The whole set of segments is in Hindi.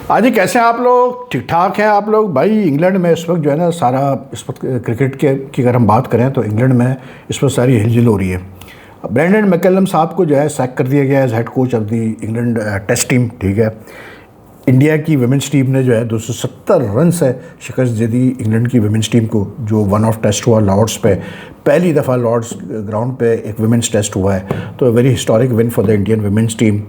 हाँ जी, कैसे हैं आप लोग? ठीक ठाक हैं आप लोग? भाई इंग्लैंड में इस वक्त जो है ना सारा इस वक्त क्रिकेट के की अगर हम बात करें तो इंग्लैंड में इस वक्त सारी हिलजुल हो रही है। ब्रेंडन मैकलम साहब को जो है सैक कर दिया गया as head coach of the England test team. ठीक है, इंडिया की वुमेंस टीम ने जो है 270 रन से शिकस्त दे दी इंग्लैंड की वुमेंस टीम को, जो वन ऑफ टेस्ट हुआ लॉर्ड्स पे। पहली दफ़ा लॉर्ड्स ग्राउंड पे एक वुमेंस टेस्ट हुआ है, तो very historic win for the Indian women's team.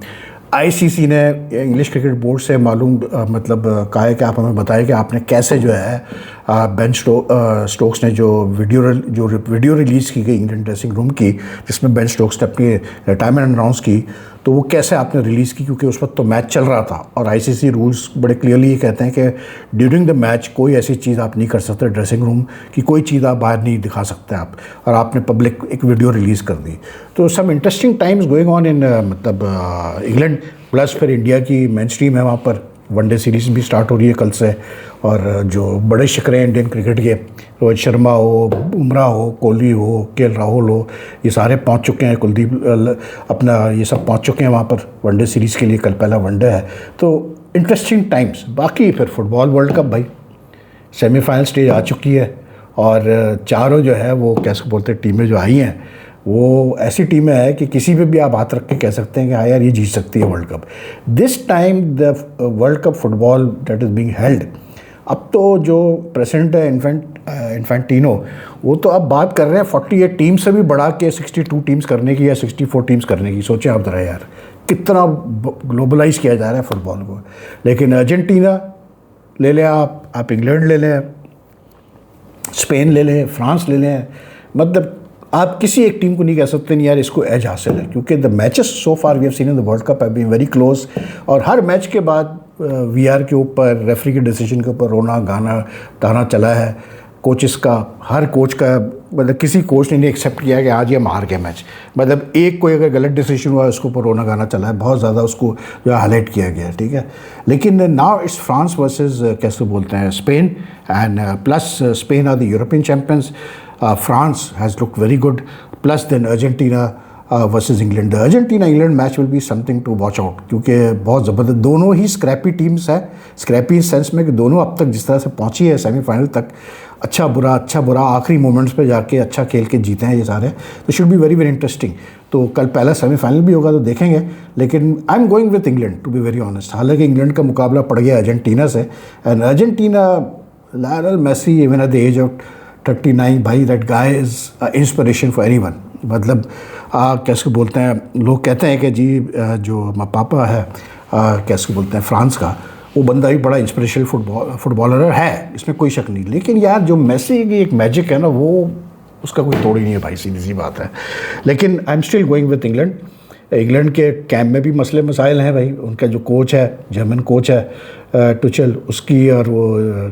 ICC ने इंग्लिश क्रिकेट बोर्ड से मालूम कहा है कि आप हमें बताएं कि आपने कैसे जो है बेन स्टोक्स ने जो वीडियो रिलीज़ की गई इंग्लैंड ड्रेसिंग रूम की, जिसमें बेन स्टोक्स ने अपनी रिटायरमेंट अनाउंस की, तो वो कैसे आपने रिलीज़ की, क्योंकि उस वक्त तो मैच चल रहा था और आईसीसी रूल्स बड़े क्लियरली ये कहते हैं कि ड्यूरिंग द मैच कोई ऐसी चीज़ आप नहीं कर सकते, ड्रेसिंग रूम की कोई चीज़ आप बाहर नहीं दिखा सकते आप, और आपने पब्लिक एक वीडियो रिलीज़ कर दी। तो some interesting times going on in England. Plus फिर इंडिया की मेंस टीम है वहाँ पर, वनडे सीरीज़ भी स्टार्ट हो रही है कल से, और जो बड़े शिकरे हैं इंडियन क्रिकेट के, रोहित शर्मा हो, बुमराह हो, कोहली हो, केएल राहुल हो, ये सारे पहुंच चुके हैं, कुलदीप अपना ये सब पहुंच चुके हैं वहाँ पर वनडे सीरीज़ के लिए। कल पहला वनडे है, तो इंटरेस्टिंग टाइम्स। बाकी फिर फुटबॉल वर्ल्ड कप भाई सेमीफाइनल स्टेज आ चुकी है, और चारों जो है वो कैसे बोलते हैं टीमें जो आई हैं वो ऐसी टीमें हैं कि किसी पे भी आप हाथ रख के कह सकते हैं कि हाँ यार ये जीत सकती है world cup. This time the world cup football that is being held, अब तो जो प्रेसिडेंट है इन्फेंटिनो, वो तो अब बात कर रहे हैं 48 टीम से भी बढ़ा के 62 टीम्स करने की या 64 टीम्स करने की। सोचें आप ज़रा यार कितना ग्लोबलाइज किया जा रहा है फुटबॉल को। लेकिन अर्जेंटीना ले लें आप इंग्लैंड ले लें, स्पेन ले लें, फ्रांस ले लें, मतलब आप किसी एक टीम को नहीं कह सकते नहीं यार इसको एज हासिल है, क्योंकि the matches so far we have seen in the world cup have been very close. और हर मैच के बाद वीआर के ऊपर, रेफरी के डिसीजन के ऊपर रोना गाना चला है कोचेस का। हर कोच का मतलब किसी कोच ने नहीं एक्सेप्ट किया कि आज ये हम हार गए मैच, मतलब एक कोई अगर गलत डिसीजन हुआ उसके ऊपर रोना गाना चला है, बहुत ज़्यादा उसको जो है हाईलाइट किया गया है। ठीक है, लेकिन नाउ इट्स फ्रांस वर्सेस कैसे बोलते हैं Spain, and plus Spain are the European champions, France has looked very good, plus then Argentina versus England. The Argentina England match will be something to watch out, क्योंकि बहुत ज़बरदस्त दोनों ही स्क्रैपी टीम्स है। स्क्रैपी इस सेंस में कि दोनों अब तक जिस तरह से पहुंची है सेमीफाइनल तक, अच्छा बुरा आखिरी मोमेंट्स पे जाके अच्छा खेल के जीते हैं ये सारे, तो should be very very interesting. तो कल पहला सेमीफाइनल भी होगा तो देखेंगे, लेकिन I am going with England to be very honest. हालांकि इंग्लैंड का मुकाबला पड़ गया अर्जेंटीना से, and Argentina Lionel Messi even at the age of 39, भाई that guy is inspiration for anyone. मतलब कैसे बोलते हैं, लोग कहते हैं कि जी जो पापा है कैसे बोलते हैं फ्रांस का, वो बंदा भी बड़ा इंस्पिरेशनल फुटबॉलर है, इसमें कोई शक नहीं। लेकिन यार जो मेसी की एक मैजिक है ना, वो उसका कोई तोड़ ही नहीं है भाई, सीधी सी बात है। लेकिन I am still going with England. England के कैंप में भी मसले मसाइल हैं भाई, उनका जो कोच है, जर्मन कोच है टुचेल, उसकी और वो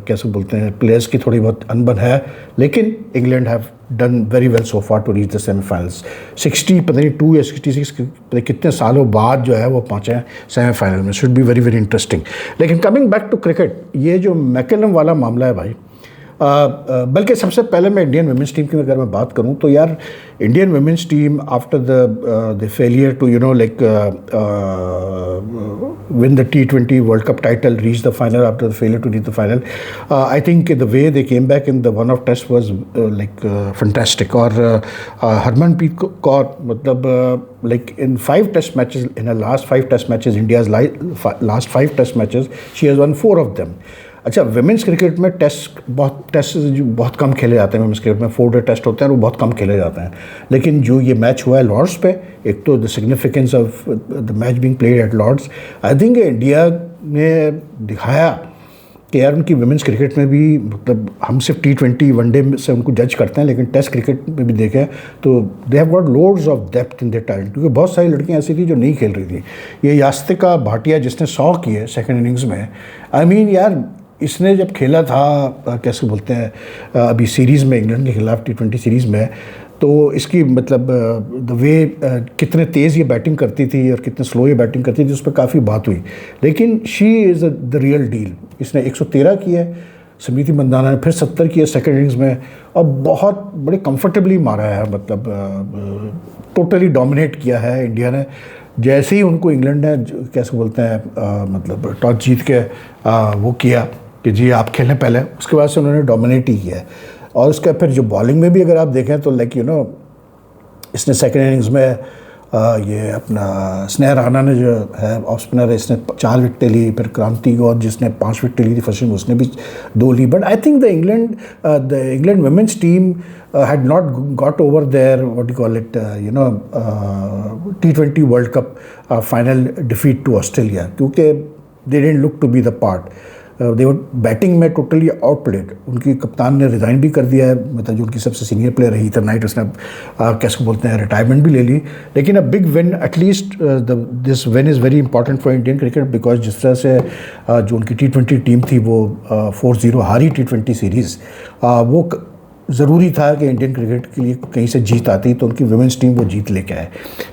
कैसे बोलते हैं प्लेयर्स की थोड़ी बहुत अनबन है, लेकिन England have done very well so far to reach the semifinals. 60 पता नहीं 2 या 66 कितने सालों बाद जो है वो पहुँचे हैं सेमीफाइनल में। Should be very very interesting. लेकिन कमिंग बैक टू क्रिकेट, ये जो मैकलम वाला मामला है भाई, बल्कि सबसे पहले मैं इंडियन वुमेंस टीम की अगर मैं बात करूं तो यार Indian women's team after the failure to win the T20 World Cup title, reach the final after the failure to reach the final, I think the way they came back in the one-off test was fantastic. और हरमनप्रीत कौर मतलब like in 5 test matches, in her last 5 test matches, India's last 5 test matches, she has won 4 of them. अच्छा, वुमेंस क्रिकेट में टेस्ट बहुत कम खेले जाते हैं। वुमेंस क्रिकेट में 4 डे टेस्ट होते हैं और वो बहुत कम खेले जाते हैं। लेकिन जो ये मैच हुआ है लॉर्ड्स पे, एक तो the significance of the match being played at Lord's, I think India ने दिखाया कि यार उनकी वुमेंस क्रिकेट में भी, मतलब हम सिर्फ T20 वनडे से उनको जज करते हैं, लेकिन टेस्ट क्रिकेट में भी देखें तो they have got loads of depth in their talent. क्योंकि बहुत सारी लड़कियां ऐसी थी जो नहीं खेल रही थी। ये यास्तिका भाटिया जिसने 100 किए सेकेंड इनिंग्स में, आई मीन यार इसने जब खेला था कैसे बोलते हैं अभी सीरीज़ में इंग्लैंड के खिलाफ T20 सीरीज़ में, तो इसकी मतलब द वे कितने तेज़ ये बैटिंग करती थी और कितने स्लो ये बैटिंग करती थी, उस पर काफ़ी बात हुई। लेकिन she is the real deal. इसने 113 किए, स्मृति मंदाना ने फिर 70 किए सेकेंड इनिंग्स में, और बहुत बड़े कंफर्टेबली मारा है, मतलब टोटली डोमिनेट किया है इंडिया ने। जैसे ही उनको इंग्लैंड ने कैसे बोलते हैं मतलब टॉस जीत के वो किया कि जी आप खेलें पहले, उसके बाद से उन्होंने डोमिनेट ही किया है। और उसका फिर जो बॉलिंग में भी अगर आप देखें तो लाइक इसने सेकेंड इनिंग्स में ये अपना स्नेह राणा ने जो है ऑफ स्पिनर है, इसने 4 विकेटें ली, फिर क्रांति गौर जिसने 5 विकेटें ली थी फर्स्ट इनिंग, उसने भी 2 ली। But I think the England women's team had not got over their what you call it T20 World Cup final defeat to Australia, क्योंकि they didn't look to be the part. they were batting में टोटली आउटप्लेड। उनकी कप्तान ने रिज़ाइन भी कर दिया है, मतलब जो उनकी सबसे सीनियर प्लेयर रही हीथर नाइट, उसने कैसे बोलते हैं रिटायरमेंट भी ले ली। लेकिन a big win, at least this win is very important for Indian cricket, because जिस तरह से जो उनकी T20 टीम थी वो 4-0 हारी T20 सीरीज़, वो ज़रूरी था कि इंडियन क्रिकेट के लिए कहीं से जीत आती, तो उनकी वुमेंस टीम वो जीत लेके आए।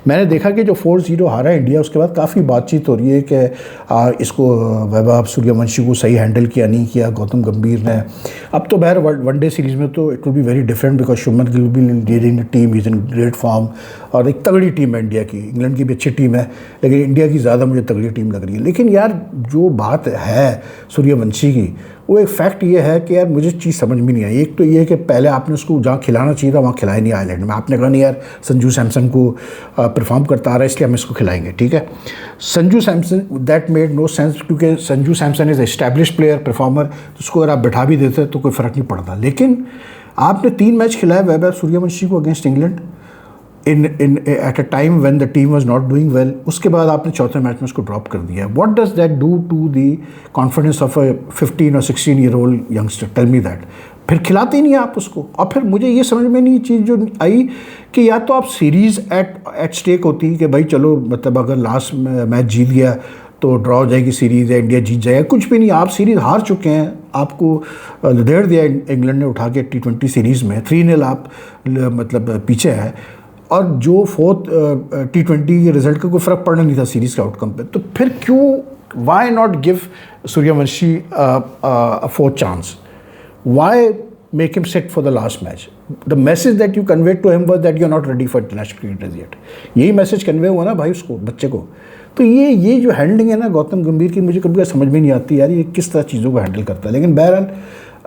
मैंने देखा कि जो 4-0 हारा इंडिया, उसके बाद काफ़ी बातचीत हो रही है कि इसको वैभव सूर्यवंशी को सही हैंडल किया नहीं किया गौतम गंभीर ने। अब तो बहर वनडे सीरीज़ में तो it will be very different, because Shubman Gill will be leading the team, is in great form, और एक तगड़ी टीम है इंडिया की। इंग्लैंड की भी अच्छी टीम है, लेकिन इंडिया की ज़्यादा मुझे तगड़ी टीम लग रही है। लेकिन यार जो बात है सूर्यवंशी की, वो एक फैक्ट ये है कि यार मुझे चीज़ समझ में नहीं आई। एक तो ये है कि पहले आपने उसको जहाँ खिलाना चाहिए था वहाँ खिलाया नहीं आयरलैंड में। आपने कहा नहीं यार संजू सैमसन को परफॉर्म करता आ रहा है इसलिए हम इसको खिलाएंगे, ठीक है। Sanju Samson, that made no sense, क्योंकि Sanju Samson is establish player performer, उसको अगर आप बैठा भी देते तो कोई फ़र्क नहीं पड़ता। लेकिन आपने 3 मैच खिलाए वैभव सूर्यवंशी को against England eight a time when the team was not doing well. उसके बाद आपने चौथे मैच में उसको ड्रॉप कर दिया। What does that do to the confidence of a 15 और 16 year old youngster? Tell me that. फिर खिलाते ही नहीं आप उसको। और फिर मुझे ये समझ में नहीं चीज़ जो आई कि या तो आप सीरीज़ एट स्टेक होती कि भाई चलो, मतलब अगर लास्ट मैच जीत गया तो ड्रॉ हो जाएगी सीरीज़ या इंडिया जीत जाएगा, कुछ भी नहीं। आप सीरीज़ हार चुके हैं, आपको लधेड़ दिया इंग्लैंड ने उठा के T20 सीरीज़ में, 3-0 आप मतलब पीछे है, और जो 4th T20 के रिजल्ट का कोई फ़र्क पड़ना नहीं था सीरीज़ के आउटकम पे। तो फिर क्यों, why not give Suryavanshi a 4th chance? Why make him set for the last match? The message that you convey to him was that you are not ready for international cricket as yet. यही मैसेज कन्वे हुआ ना भाई उसको, बच्चे को। तो ये जो हैंडलिंग है ना गौतम गंभीर की, मुझे कभी समझ में नहीं आती यार, ये किस तरह चीज़ों को हैंडल करता है। लेकिन बहरहाल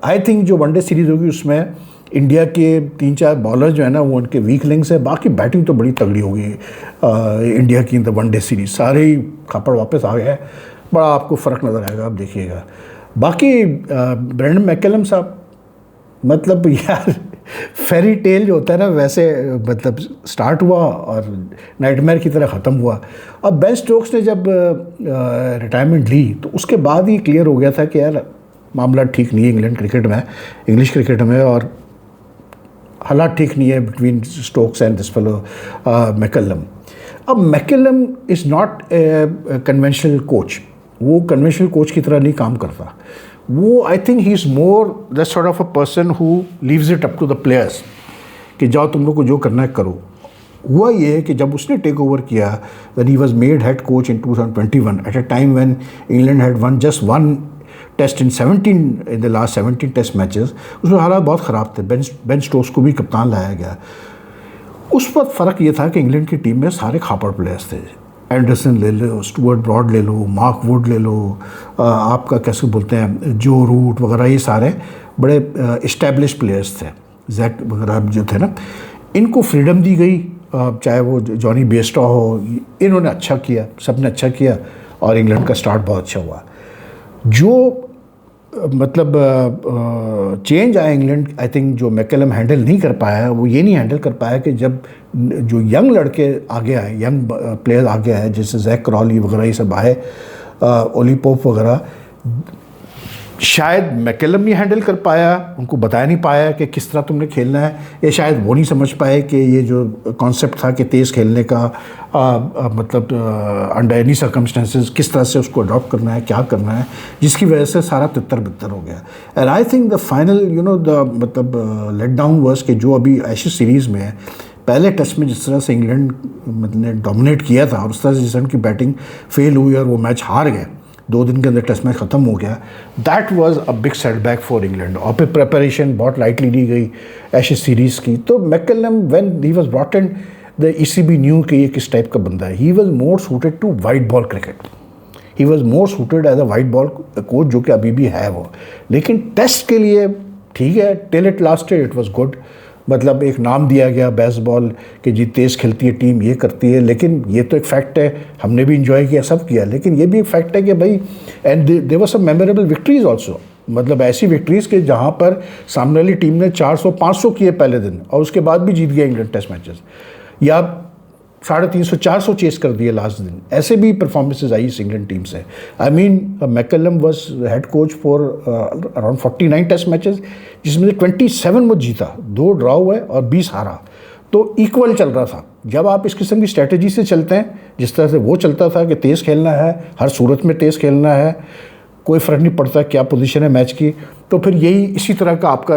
आई थिंक जो वनडे सीरीज़ होगी उसमें इंडिया के 3-4 बॉलर जो है ना वो उनके वीक लिंक्स है, बाकी बैटिंग तो बड़ी तगड़ी होगी इंडिया की इन द वनडे सीरीज। सारे ही खापड़ वापस आ गए, बड़ा आपको फ़र्क नज़र आएगा, आप देखिएगा। बाकी ब्रेंडन मैकलम साहब, मतलब यार फेरी टेल जो होता है ना वैसे मतलब स्टार्ट हुआ और नाइटमेयर की तरह ख़त्म हुआ। अब बेन स्टोक्स ने जब रिटायरमेंट ली तो उसके बाद ही क्लियर हो गया था कि यार मामला ठीक नहीं है इंग्लैंड क्रिकेट में, इंग्लिश क्रिकेट में, और हालात ठीक नहीं है between Stokes and this fellow McCullum. अब McCullum is not a conventional coach, वो कन्वेंशनल कोच की तरह नहीं काम करता। वो I think he is more the sort of a person who leaves it up to the players कि जाओ तुम लोग को जो करना है करो। हुआ ये है कि जब उसने टेक ओवर किया, when he was made head coach in 2021 at a time when England had won just one test in the last 17 test matches, उसमें हालात बहुत ख़राब थे। बेन स्टोक्स को भी कप्तान लाया गया। उस वक्त फ़र्क ये था कि इंग्लैंड की टीम में सारे खापड़ प्लेयर्स थे। एंडरसन ले लो, स्टुअर्ट ब्रॉड ले लो, मार्क वुड ले लो, आपका कैसे बोलते हैं जो रूट वगैरह, ये सारे बड़े इस्टेब्लिश प्लेयर्स थे। जैक वगैरह जो थे ना, इनको फ्रीडम दी गई, चाहे वो जॉनी बेस्टो हो, इन्होंने अच्छा किया, सब ने अच्छा किया और इंग्लैंड का स्टार्ट बहुत अच्छा हुआ। जो मतलब चेंज आया इंग्लैंड, आई थिंक जो मैकलम हैंडल नहीं कर पाया, वो ये नहीं हैंडल कर पाया कि जब जो यंग लड़के आगे आए, यंग प्लेयर्स आगे आए, जैसे जैक क्रॉली वगैरह ये सब आए, ओली पोप वगैरह, शायद मैकलम नहीं हैंडल कर पाया, उनको बताया नहीं पाया कि किस तरह तुमने खेलना है, या शायद वो नहीं समझ पाए कि ये जो कॉन्सेप्ट था कि तेज़ खेलने का मतलब अंडर एनी सर्कमस्टेंसेस किस तरह से उसको अडॉप्ट करना है, क्या करना है, जिसकी वजह से सारा तितर बितर हो गया। And I think the final the मतलब लेट डाउन वर्स कि जो अभी एशेज सीरीज़ में है, पहले टेस्ट में जिस तरह से इंग्लैंड मतलब ने डोमिनेट किया था और उस तरह से जिस तरह की बैटिंग फेल हुई और वो मैच हार गए, 2 दिन के अंदर टेस्ट मैच ख़त्म हो गया, that was a big setback for England. और फिर प्रिपरेशन बहुत लाइटली ली गई एशेज सीरीज़ की। तो McCullum when he was brought in, the ECB knew कि ये किस टाइप का बंदा है. He was more suited to white ball cricket. He was more suited as a white ball coach, जो कि अभी भी है वो. लेकिन टेस्ट के लिए ठीक है, till it lasted it was good. मतलब एक नाम दिया गया बेसबॉल कि जी तेज़ खेलती है टीम, ये करती है. लेकिन ये तो एक फैक्ट है, हमने भी इंजॉय किया, सब किया. लेकिन ये भी एक फैक्ट है कि भाई, and there were some memorable victories also. मतलब ऐसी विक्ट्रीज़ के जहाँ पर सामने वाली टीम ने 400-500 किए पहले दिन और उसके बाद भी जीत गया इंग्लैंड टेस्ट मैचेस, या 350-400 चेस कर दिए लास्ट दिन. ऐसे भी परफॉर्मेंसेज आई इस इंग्लैंड टीम से. I mean McCullum was head coach for around 49 test matches, जिसमें से 27 वो जीता, 2 ड्रॉ हुए और 20 हारा. तो इक्वल चल रहा था. जब आप इस किस्म की स्ट्रेटजी से चलते हैं, जिस तरह से वो चलता था कि तेज़ खेलना है, हर सूरत में तेज़ खेलना है, कोई फ़र्क नहीं पड़ता क्या पोजीशन है मैच की, तो फिर यही इसी तरह का आपका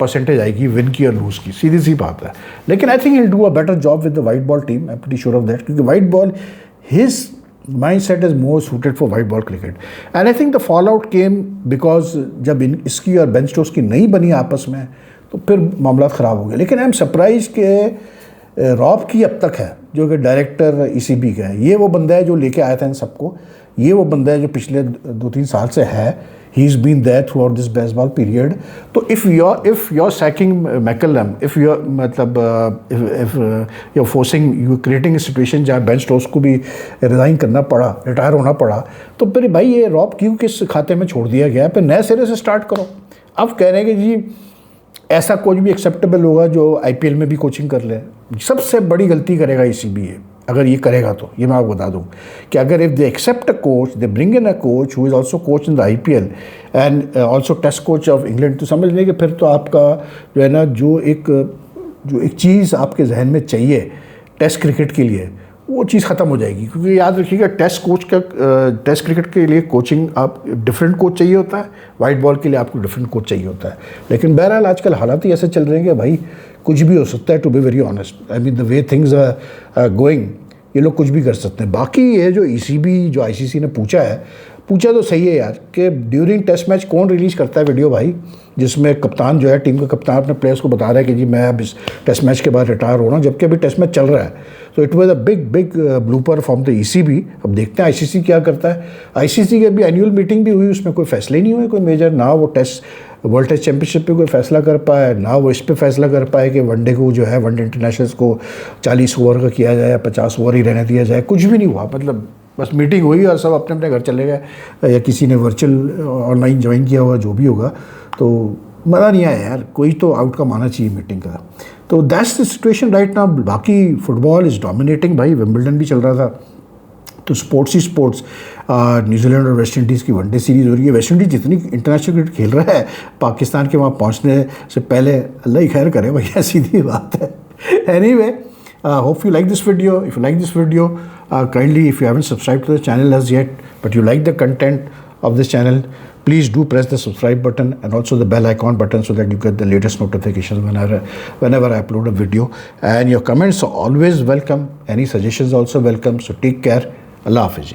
परसेंटेज आएगी विन की और लूज़ की. सीधी सी बात है. लेकिन I think he will do a better job with the white ball team. I am pretty sure of that, क्योंकि white ball, his mindset is more suited for white ball cricket. And I think the fall out came because जब इसकी और बेन स्टोक्स की नहीं बनी आपस में, तो फिर मामला ख़राब हो गए. लेकिन आई एम सरप्राइज के रॉब की अब तक है, जो कि डायरेक्टर ECB का है. ये वो बंदा है जो लेके आया था इन सबको. ये वो बंदा है जो पिछले 2-3 साल से है. He is been there throughout this baseball period. तो if you are sacking McCullum, if you मतलब if you are forcing, you creating a situation जहाँ बेन स्टोक्स को भी रिज़ाइन करना पड़ा, रिटायर होना पड़ा, तो फिर भाई ये रॉब क्यू किस खाते में छोड़ दिया गया. फिर नए सिरे से स्टार्ट करो. अब कह रहे हैं कि जी ऐसा कोच भी एक्सेप्टेबल होगा जो IPL में भी कोचिंग कर ले. सबसे बड़ी गलती करेगा ECB ये, अगर ये करेगा तो. ये मैं आपको बता दूं कि अगर if they accept a coach, they bring in a coach who is also coach in the IPL and also test coach of England, तो समझ लें कि फिर तो आपका जो है ना, जो एक चीज़ आपके जहन में चाहिए टेस्ट क्रिकेट के लिए, वो चीज़ ख़त्म हो जाएगी. क्योंकि याद रखिएगा, टेस्ट क्रिकेट के लिए कोचिंग, आप डिफरेंट कोच चाहिए होता है, वाइट बॉल के लिए आपको डिफरेंट कोच चाहिए होता है. लेकिन बहरहाल आजकल हालात ही ऐसे चल रहे हैं कि भाई कुछ भी हो सकता है. To be very honest, I mean the way things are going, ये लोग कुछ भी कर सकते हैं. बाकी ये जो ECB, जो ICC ने पूछा तो सही है यार, कि ड्यूरिंग टेस्ट मैच कौन रिलीज़ करता है वीडियो भाई, जिसमें कप्तान जो है, टीम का कप्तान अपने प्लेयर्स को बता रहा है कि जी मैं अब इस टेस्ट मैच के बाद रिटायर हो रहा हूँ, जबकि अभी टेस्ट मैच चल रहा है. तो it was a big blooper from the ECB. अब देखते हैं ICC क्या करता है. ICC की अभी एनुअल मीटिंग भी हुई, उसमें कोई फैसले ही नहीं हुए कोई मेजर. ना वो वर्ल्ड टेस्ट चैंपियनशिप पे कोई फैसला कर पाए, ना वो इस पे फैसला कर पाए कि वनडे को जो है, वनडे इंटरनेशनल्स को 40 ओवर का किया जाए या 50 ओवर ही रहने दिया जाए. कुछ भी नहीं हुआ. मतलब बस मीटिंग हुई और सब अपने अपने घर चले गए, या किसी ने वर्चुअल ऑनलाइन ज्वाइन किया हुआ, जो भी होगा. तो मज़ा नहीं आया यार. कोई तो आउटकम आना चाहिए मीटिंग का. तो that's the situation right now. बाकी फुटबॉल इज़ डोमिनेटिंग भाई. विंबलडन भी चल रहा था, तो स्पोर्ट्स ही स्पोर्ट्स. न्यूजीलैंड और वेस्ट इंडीज़ की वनडे सीरीज़ हो रही है. वेस्ट इंडीज़ जितनी इंटरनेशनल क्रिकेट खेल रहा है, पाकिस्तान के वहाँ पहुँचने से पहले अल्लाह ही खैर करे भैया, सीधी बात है. Anyway, hope you like this video. If you like this video, kindly, if you haven't subscribed to the channel as yet, but you like the content of this channel, please do press the subscribe button and also the bell icon button so that you get the latest notifications whenever I upload a video. And your comments are always welcome. Any suggestions also welcome. So take care. Allah Hafiz.